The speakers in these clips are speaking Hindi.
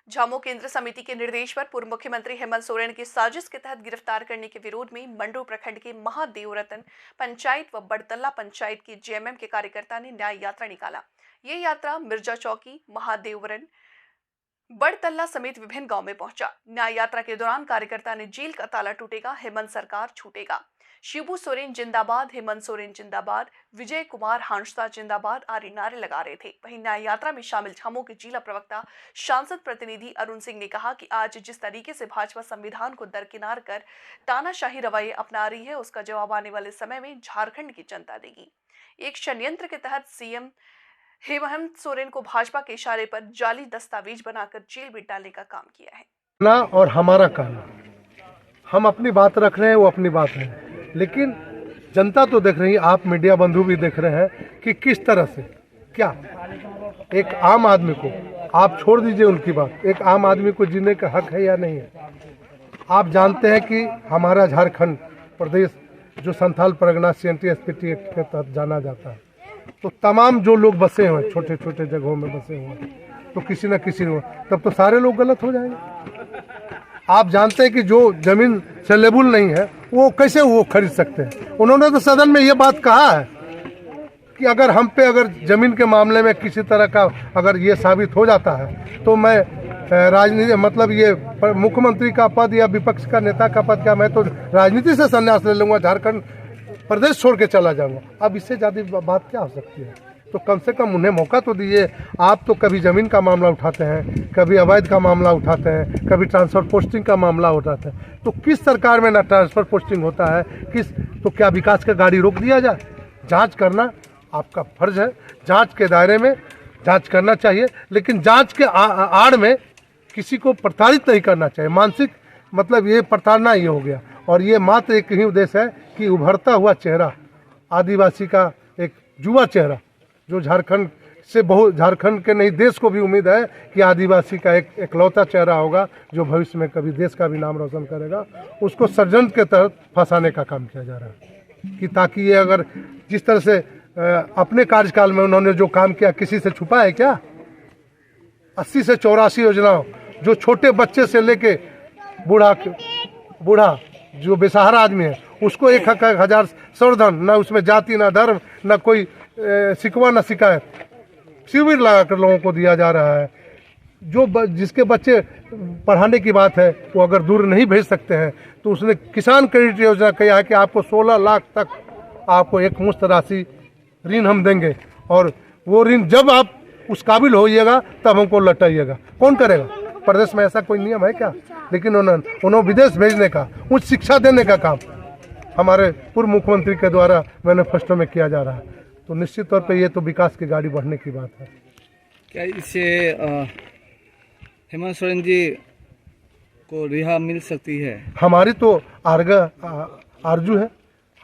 झामो केंद्र समिति के निर्देश पर पूर्व मुख्यमंत्री हेमंत सोरेन की साजिश के तहत गिरफ्तार करने के विरोध में मंडो प्रखंड के महादेवरतन पंचायत व बड़तल्ला पंचायत की जेएमएम के कार्यकर्ता ने न्याय यात्रा निकाला। ये यात्रा मिर्जा चौकी, महादेवरन, बड़तल्ला समेत विभिन्न गांव में पहुंचा। न्याय यात्रा के दौरान कार्यकर्ता ने जेल का ताला टूटेगा, हेमंत सरकार छूटेगा, शिबू सोरेन जिंदाबाद, हेमंत सोरेन जिंदाबाद, विजय कुमार हांसदा जिंदाबाद आदि नारे लगा रहे थे। वहीं न्याय यात्रा में शामिल झामो के जिला प्रवक्ता सांसद प्रतिनिधि अरुण सिंह ने कहा कि आज जिस तरीके से भाजपा संविधान को दरकिनार कर तानाशाही रवैये अपना रही है, उसका जवाब आने वाले समय में झारखंड की जनता देगी। एक षड्यंत्र के तहत सीएम हेमंत सोरेन को भाजपा के इशारे पर जाली दस्तावेज बनाकर जेल में डालने का काम किया है। ना और हमारा काम, हम अपनी बात रख रहे हैं, वो अपनी बात है, लेकिन जनता तो देख रही है, आप मीडिया बंधु भी देख रहे हैं कि किस तरह से क्या एक आम आदमी को, आप छोड़ दीजिए उनकी बात, एक आम आदमी को जीने का हक है या नहीं है। आप जानते हैं कि हमारा झारखंड प्रदेश जो संथाल परगना CNT-SPT एक्ट के तहत जाना जाता है, तो तमाम जो लोग बसे हुए छोटे छोटे जगहों में बसे हुए हैं, तो किसी न किसी ने, तब तो सारे लोग गलत हो जाएंगे। आप जानते हैं कि जो जमीन सेलेबल नहीं है वो कैसे वो खरीद सकते हैं। उन्होंने तो सदन में ये बात कहा है कि अगर हम पे अगर जमीन के मामले में किसी तरह का अगर ये साबित हो जाता है तो मैं राजनीति मतलब ये मुख्यमंत्री का पद या विपक्ष का नेता का पद, क्या मैं तो राजनीति से संन्यास ले लूँगा, झारखंड प्रदेश छोड़ के चला जाऊँगा। अब इससे ज़्यादा बात क्या हो सकती है। तो कम से कम उन्हें मौका तो दीजिए। आप तो कभी ज़मीन का मामला उठाते हैं, कभी अवैध का मामला उठाते हैं, कभी ट्रांसफ़र पोस्टिंग का मामला उठाते हैं। तो किस सरकार में ना ट्रांसफ़र पोस्टिंग होता है, किस तो क्या विकास का गाड़ी रोक दिया जाए? जांच करना आपका फर्ज है, जांच के दायरे में जांच करना चाहिए, लेकिन जांच के आड़ में किसी को प्रताड़ित नहीं करना चाहिए। मानसिक मतलब ये प्रताड़ना ये हो गया, और ये मात्र एक ही उद्देश्य है कि उभरता हुआ चेहरा आदिवासी का एक युवा चेहरा जो झारखंड से बहुत, झारखंड के नहीं देश को भी उम्मीद है कि आदिवासी का एक एकलौता चेहरा होगा जो भविष्य में कभी देश का भी नाम रोशन करेगा, उसको षड्यंत्र के तहत फंसाने का काम किया जा रहा है कि ताकि ये अगर जिस तरह से अपने कार्यकाल में उन्होंने जो काम किया, किसी से छुपा है क्या? 80 से 84 योजनाओं, जो छोटे बच्चे से लेके बूढ़ा जो बेसहारा आदमी है उसको 1,000 सर्वधन, ना उसमें जाति ना धर्म ना कोई शिकवा न शिकायत, शिविर लगाकर लोगों को दिया जा रहा है। जो जिसके बच्चे पढ़ाने की बात है वो अगर दूर नहीं भेज सकते हैं तो उसने किसान क्रेडिट योजना कहा है कि आपको 16 लाख तक आपको एक मुश्त राशि ऋण हम देंगे, और वो ऋण जब आप उस काबिल होइएगा तब हमको लौटाइएगा। कौन करेगा? प्रदेश में ऐसा कोई नियम है क्या? लेकिन उन्होंने विदेश भेजने का, उच्च शिक्षा देने का काम हमारे पूर्व मुख्यमंत्री के द्वारा मैनिफेस्टो में किया जा रहा है। तो निश्चित तौर पे ये तो विकास की गाड़ी बढ़ने की बात है। क्या इससे हेमंत सोरेन जी को रिहा मिल सकती है? हमारी तो आरजू है।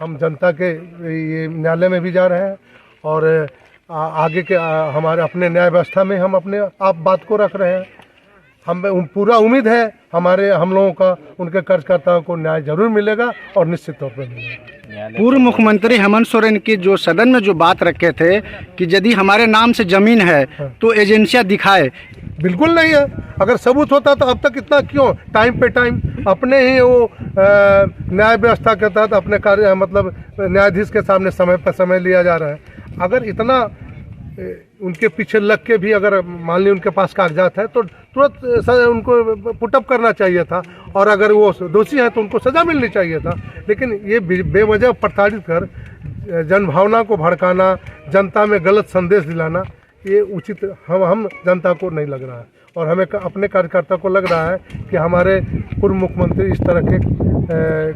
हम जनता के ये न्यायालय में भी जा रहे हैं, और आगे के हमारे अपने न्याय व्यवस्था में हम अपने आप बात को रख रहे हैं। हम पूरा उम्मीद है हम लोगों का उनके कार्यकर्ताओं को न्याय जरूर मिलेगा, और निश्चित तौर पर मिलेगा। पूर्व मुख्यमंत्री हेमंत सोरेन की जो सदन में जो बात रखे थे कि यदि हमारे नाम से जमीन है तो एजेंसियां दिखाए, बिल्कुल नहीं है। अगर सबूत होता तो अब तक इतना क्यों टाइम पे टाइम अपने ही वो न्याय व्यवस्था के तहत अपने कार्य मतलब न्यायाधीश के सामने समय पर समय लिया जा रहा है। अगर इतना उनके पीछे लग के भी अगर मान ली उनके पास कागजात है तो तुरंत उनको पुटअप करना चाहिए था, और अगर वो दोषी हैं तो उनको सज़ा मिलनी चाहिए था। लेकिन ये बेवजह प्रताड़ित कर जनभावना को भड़काना, जनता में गलत संदेश दिलाना, ये उचित हम जनता को नहीं लग रहा है, और हमें अपने कार्यकर्ता को लग रहा है कि हमारे पूर्व मुख्यमंत्री इस तरह के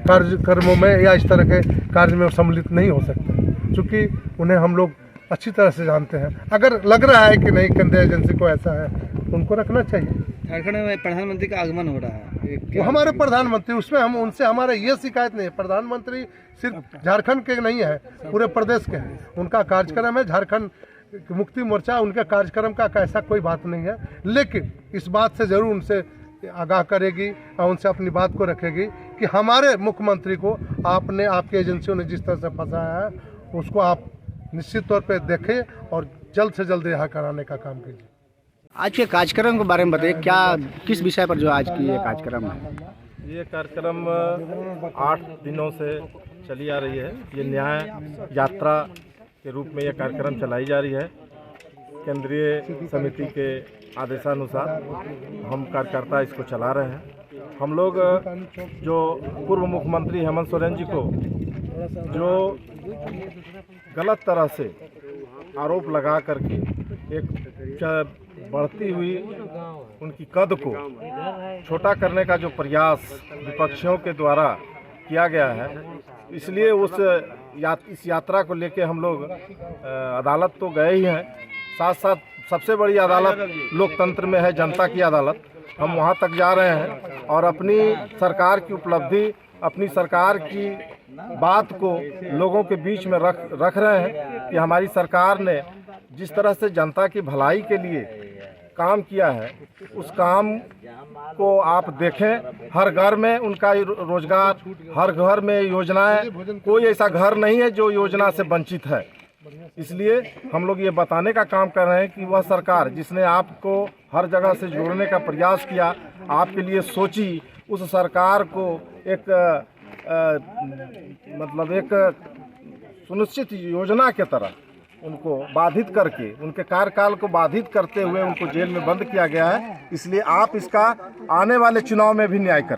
कार्यक्रमों में या इस तरह के कार्य में सम्मिलित नहीं हो सकते, क्योंकि उन्हें हम लोग अच्छी तरह से जानते हैं। अगर लग रहा है कि नहीं केंद्रीय एजेंसी को ऐसा है तो उनको रखना चाहिए। झारखंड में प्रधानमंत्री का आगमन हो रहा है, वो हमारे प्रधानमंत्री, उसमें हम उनसे हमारा ये शिकायत नहीं है। प्रधानमंत्री सिर्फ झारखंड के नहीं है, पूरे प्रदेश के हैं। उनका कार्यक्रम है झारखंड मुक्ति मोर्चा, उनके कार्यक्रम का ऐसा कोई बात नहीं है। लेकिन इस बात से ज़रूर उनसे आगाह करेगी और उनसे अपनी बात को रखेगी कि हमारे मुख्यमंत्री को आपने, आपकी एजेंसियों ने जिस तरह से फंसाया है उसको आप निश्चित तौर पे देखें और जल्द से जल्द रिहा कराने का काम कीजिए। आज के कार्यक्रम के बारे में बताइए, क्या किस विषय पर जो आज की ये कार्यक्रम है? ये कार्यक्रम 8 दिनों से चली आ रही है। ये न्याय यात्रा के रूप में यह कार्यक्रम चलाई जा रही है। केंद्रीय समिति के आदेशानुसार हम कार्यकर्ता इसको चला रहे हैं। हम लोग जो पूर्व मुख्यमंत्री हेमंत सोरेन जी को जो गलत तरह से आरोप लगा करके एक बढ़ती हुई उनकी कद को छोटा करने का जो प्रयास विपक्षियों के द्वारा किया गया है, इसलिए इस यात्रा को लेके हम लोग अदालत तो गए ही हैं। साथ साथ सबसे बड़ी अदालत लोकतंत्र में है जनता की अदालत। हम वहां तक जा रहे हैं और अपनी सरकार की उपलब्धि, अपनी सरकार की बात को लोगों के बीच में रख रहे हैं कि हमारी सरकार ने जिस तरह से जनता की भलाई के लिए काम किया है, उस काम को आप देखें। हर घर में उनका रोजगार, हर घर में योजनाएं, कोई ऐसा घर नहीं है जो योजना से वंचित है। इसलिए हम लोग ये बताने का काम कर रहे हैं कि वह सरकार जिसने आपको हर जगह से जोड़ने का प्रयास किया, आपके लिए सोची, उस सरकार को एक एक सुनिश्चित योजना के तरह उनको बाधित करके, उनके कार्यकाल को बाधित करते हुए उनको जेल में बंद किया गया है। इसलिए आप इसका आने वाले चुनाव में भी न्याय करें।